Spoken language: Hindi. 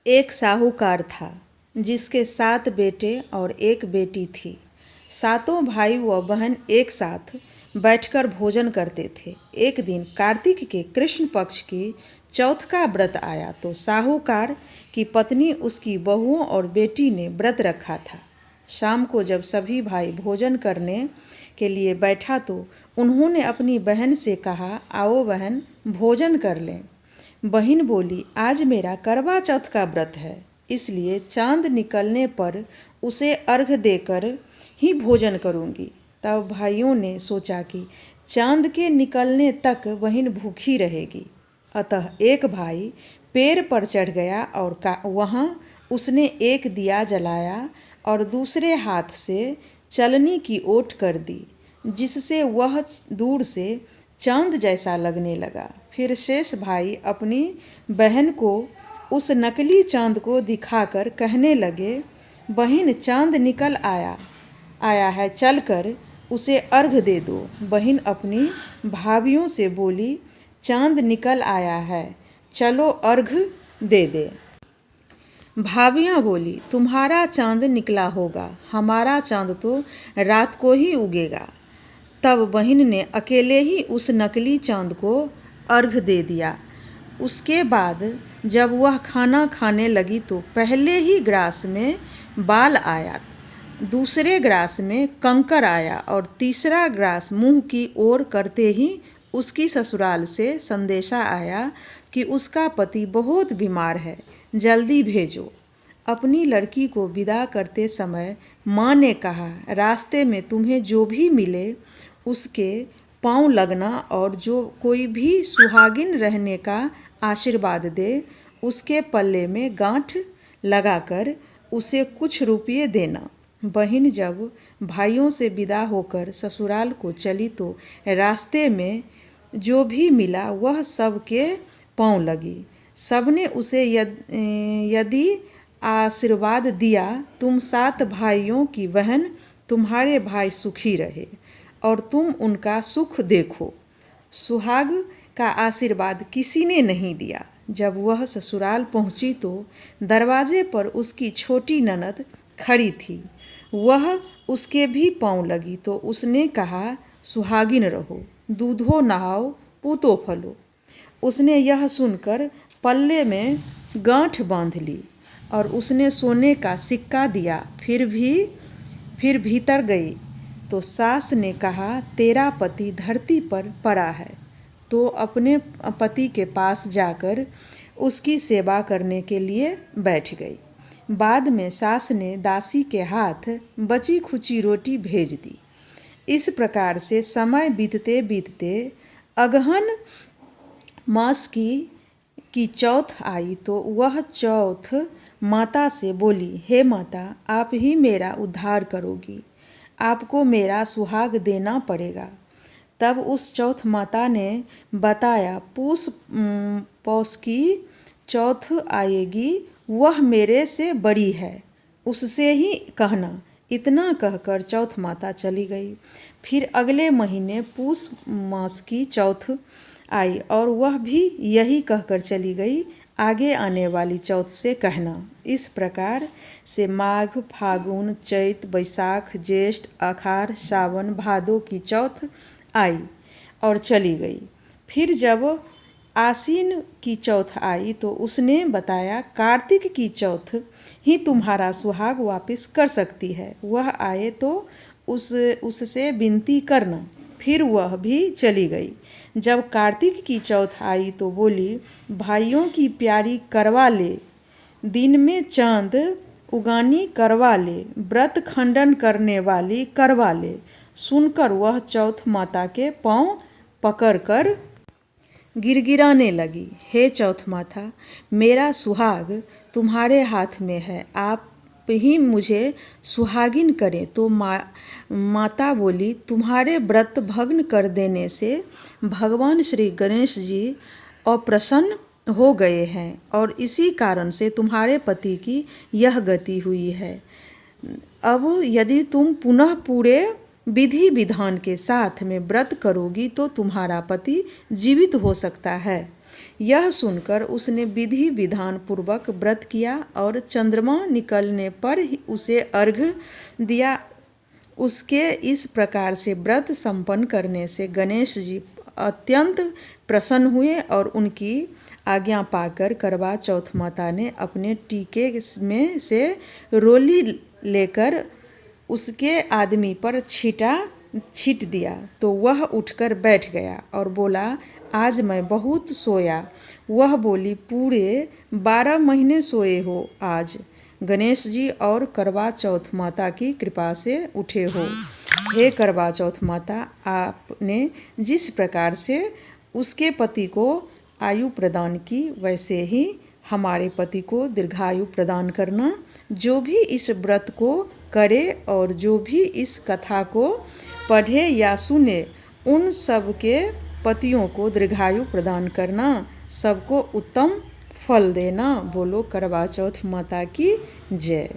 एक साहूकार था जिसके 7 बेटे और 1 बेटी थी। सातों भाई व बहन एक साथ बैठकर भोजन करते थे। एक दिन कार्तिक के कृष्ण पक्ष की चौथ का व्रत आया तो साहूकार की पत्नी, उसकी बहुओं और बेटी ने व्रत रखा था। शाम को जब सभी भाई भोजन करने के लिए बैठा तो उन्होंने अपनी बहन से कहा, आओ बहन, भोजन कर लें। बहन बोली, आज मेरा करवा चौथ का व्रत है, इसलिए चांद निकलने पर उसे अर्घ देकर ही भोजन करूंगी। तब भाइयों ने सोचा कि चांद के निकलने तक बहन भूखी रहेगी। अतः एक भाई पेड़ पर चढ़ गया और वहां उसने एक दिया जलाया और दूसरे हाथ से चलनी की ओट कर दी, जिससे वह दूर से चांद जैसा लगने लगा। फिर शेष भाई अपनी बहन को उस नकली चांद को दिखाकर कहने लगे, बहन, चांद निकल आया है, चलकर उसे अर्घ दे दो। बहन अपनी भाभियों से बोली, चांद निकल आया है, चलो अर्घ दे दे। भाभियाँ बोली, तुम्हारा चांद निकला होगा, हमारा चांद तो रात को ही उगेगा। तब बहन ने अकेले ही उस नकली चांद को अर्घ दे दिया। उसके बाद जब वह खाना खाने लगी तो पहले ही ग्रास में बाल आया, दूसरे ग्रास में कंकर आया और तीसरा ग्रास मुंह की ओर करते ही उसकी ससुराल से संदेशा आया कि उसका पति बहुत बीमार है, जल्दी भेजो। अपनी लड़की को विदा करते समय माँ ने कहा, रास्ते में तुम्हें जो भी मिले उसके पांव लगना और जो कोई भी सुहागिन रहने का आशीर्वाद दे उसके पल्ले में गांठ लगाकर उसे कुछ रुपये देना। बहन जब भाइयों से विदा होकर ससुराल को चली तो रास्ते में जो भी मिला वह सबके पांव लगी। सबने उसे यदि आशीर्वाद दिया, तुम 7 भाइयों की बहन, तुम्हारे भाई सुखी रहे और तुम उनका सुख देखो। सुहाग का आशीर्वाद किसी ने नहीं दिया। जब वह ससुराल पहुंची तो दरवाजे पर उसकी छोटी ननद खड़ी थी। वह उसके भी पांव लगी तो उसने कहा, सुहागिन रहो, दूधो नहाओ, पूतो फलो। उसने यह सुनकर पल्ले में गांठ बांध ली और उसने सोने का सिक्का दिया। फिर भीतर गई तो सास ने कहा, तेरा पति धरती पर पड़ा है। तो अपने पति के पास जाकर उसकी सेवा करने के लिए बैठ गई। बाद में सास ने दासी के हाथ बची खुची रोटी भेज दी। इस प्रकार से समय बीतते बीतते अगहन मास की चौथ आई तो वह चौथ माता से बोली, हे माता, आप ही मेरा उद्धार करोगी, आपको मेरा सुहाग देना पड़ेगा। तब उस चौथ माता ने बताया, पौष की चौथ आएगी, वह मेरे से बड़ी है, उससे ही कहना। इतना कहकर चौथ माता चली गई। फिर अगले महीने पूस मास की चौथ आई और वह भी यही कहकर चली गई, आगे आने वाली चौथ से कहना। इस प्रकार से माघ, फागुन, चैत, बैसाख, ज्येष्ठ, आषाढ़, सावन, भादो की चौथ आई और चली गई। फिर जब आसीन की चौथ आई तो उसने बताया, कार्तिक की चौथ ही तुम्हारा सुहाग वापस कर सकती है, वह आए तो उससे विनती करना। फिर वह भी चली गई। जब कार्तिक की चौथ आई तो बोली, भाइयों की प्यारी करवा ले, दिन में चांद उगानी करवा ले, व्रत खंडन करने वाली करवा ले। सुनकर वह चौथ माता के पांव पकड़कर गिड़गिड़ाने लगी, हे चौथ माता, मेरा सुहाग तुम्हारे हाथ में है, आप ही मुझे सुहागिन करें। तो माता बोली, तुम्हारे व्रत भग्न कर देने से भगवान श्री गणेश जी अप्रसन्न हो गए हैं और इसी कारण से तुम्हारे पति की यह गति हुई है। अब यदि तुम पुनः पूरे विधि विधान के साथ में व्रत करोगी तो तुम्हारा पति जीवित हो सकता है। यह सुनकर उसने विधि विधान पूर्वक व्रत किया और चंद्रमा निकलने पर ही उसे अर्घ्य दिया। उसके इस प्रकार से व्रत संपन्न करने से गणेश जी अत्यंत प्रसन्न हुए और उनकी आज्ञा पाकर करवा चौथ माता ने अपने टीके में से रोली लेकर उसके आदमी पर छीट दिया तो वह उठकर बैठ गया और बोला, आज मैं बहुत सोया। वह बोली, पूरे 12 महीने सोए हो आज, गणेश जी और करवा चौथ माता की कृपा से उठे हो। हे करवा चौथ माता, आपने जिस प्रकार से उसके पति को आयु प्रदान की, वैसे ही हमारे पति को दीर्घायु प्रदान करना। जो भी इस व्रत को करे और जो भी इस कथा को पढ़े या सुने, उन सब के पतियों को दीर्घायु प्रदान करना, सबको उत्तम फल देना। बोलो करवा चौथ माता की जय।